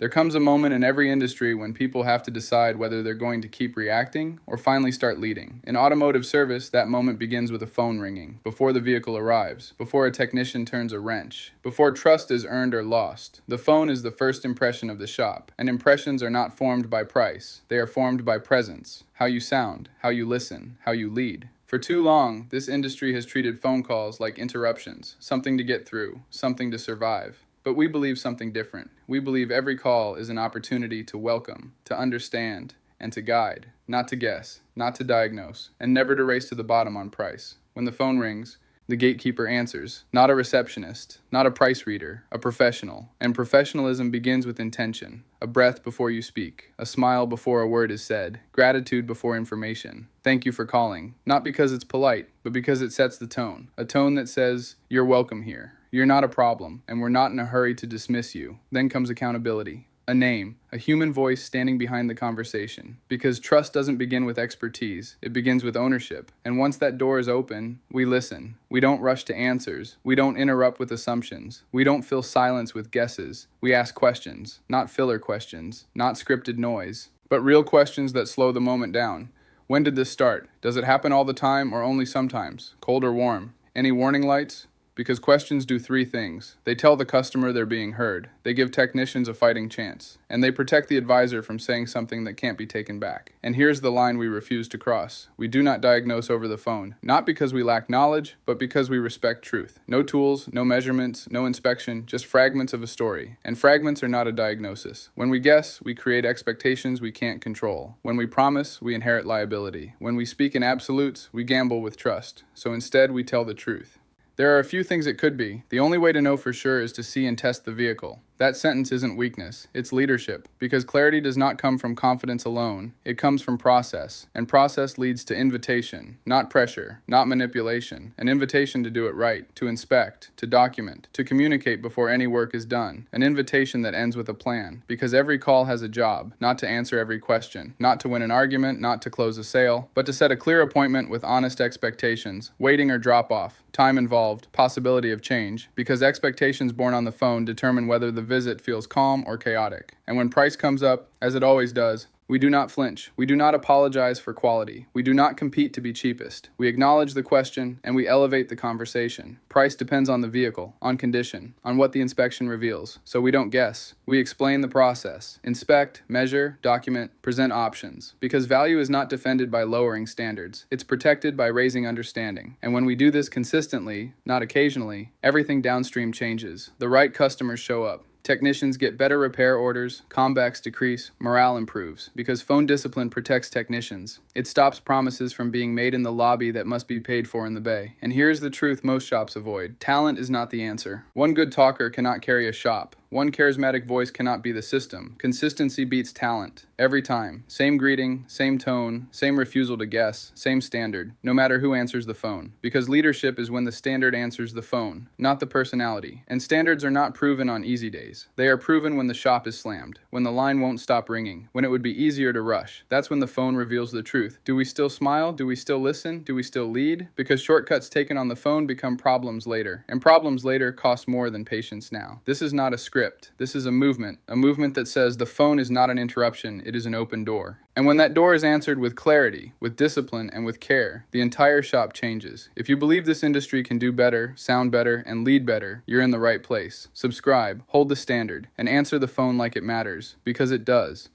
There comes a moment in every industry when people have to decide whether they're going to keep reacting or finally start leading. In automotive service, that moment begins with a phone ringing, before the vehicle arrives, before a technician turns a wrench, before trust is earned or lost. The phone is the first impression of the shop, and impressions are not formed by price. They are formed by presence, how you sound, how you listen, how you lead. For too long, this industry has treated phone calls like interruptions, something to get through, something to survive. But we believe something different. We believe every call is an opportunity to welcome, to understand, and to guide, not to guess, not to diagnose, and never to race to the bottom on price. When the phone rings, the gatekeeper answers, not a receptionist, not a price reader, a professional. And professionalism begins with intention, a breath before you speak, a smile before a word is said, gratitude before information. Thank you for calling, not because it's polite, but because it sets the tone, a tone that says, you're welcome here. You're not a problem, and we're not in a hurry to dismiss you. Then comes accountability. A name, a human voice standing behind the conversation. Because trust doesn't begin with expertise, it begins with ownership. And once that door is open, we listen. We don't rush to answers. We don't interrupt with assumptions. We don't fill silence with guesses. We ask questions, not filler questions, not scripted noise, but real questions that slow the moment down. When did this start? Does it happen all the time or only sometimes? Cold or warm? Any warning lights? Because questions do three things. They tell the customer they're being heard. They give technicians a fighting chance. And they protect the advisor from saying something that can't be taken back. And here's the line we refuse to cross. We do not diagnose over the phone. Not because we lack knowledge, but because we respect truth. No tools, no measurements, no inspection, just fragments of a story. And fragments are not a diagnosis. When we guess, we create expectations we can't control. When we promise, we inherit liability. When we speak in absolutes, we gamble with trust. So instead, we tell the truth. There are a few things it could be. The only way to know for sure is to see and test the vehicle. That sentence isn't weakness, it's leadership. Because clarity does not come from confidence alone, it comes from process. And process leads to invitation, not pressure, not manipulation. An invitation to do it right, to inspect, to document, to communicate before any work is done. An invitation that ends with a plan. Because every call has a job, not to answer every question, not to win an argument, not to close a sale, but to set a clear appointment with honest expectations, waiting or drop off, time involved, possibility of change. Because expectations born on the phone determine whether the visit feels calm or chaotic. And when price comes up, as it always does, we do not flinch. We do not apologize for quality. We do not compete to be cheapest. We acknowledge the question and we elevate the conversation. Price depends on the vehicle, on condition, on what the inspection reveals. So we don't guess. We explain the process. Inspect, measure, document, present options. Because value is not defended by lowering standards. It's protected by raising understanding. And when we do this consistently, not occasionally, everything downstream changes. The right customers show up. Technicians get better repair orders, comebacks decrease, morale improves, because phone discipline protects technicians. It stops promises from being made in the lobby that must be paid for in the bay. And here's the truth most shops avoid. Talent is not the answer. One good talker cannot carry a shop. One charismatic voice cannot be the system. Consistency beats talent. Every time. Same greeting, same tone, same refusal to guess, same standard, no matter who answers the phone. Because leadership is when the standard answers the phone, not the personality. And standards are not proven on easy days. They are proven when the shop is slammed, when the line won't stop ringing, when it would be easier to rush. That's when the phone reveals the truth. Do we still smile? Do we still listen? Do we still lead? Because shortcuts taken on the phone become problems later. And problems later cost more than patience now. This is not a script. This is a movement that says the phone is not an interruption, it is an open door. And when that door is answered with clarity, with discipline, and with care, the entire shop changes. If you believe this industry can do better, sound better, and lead better, you're in the right place. Subscribe, hold the standard, and answer the phone like it matters, because it does.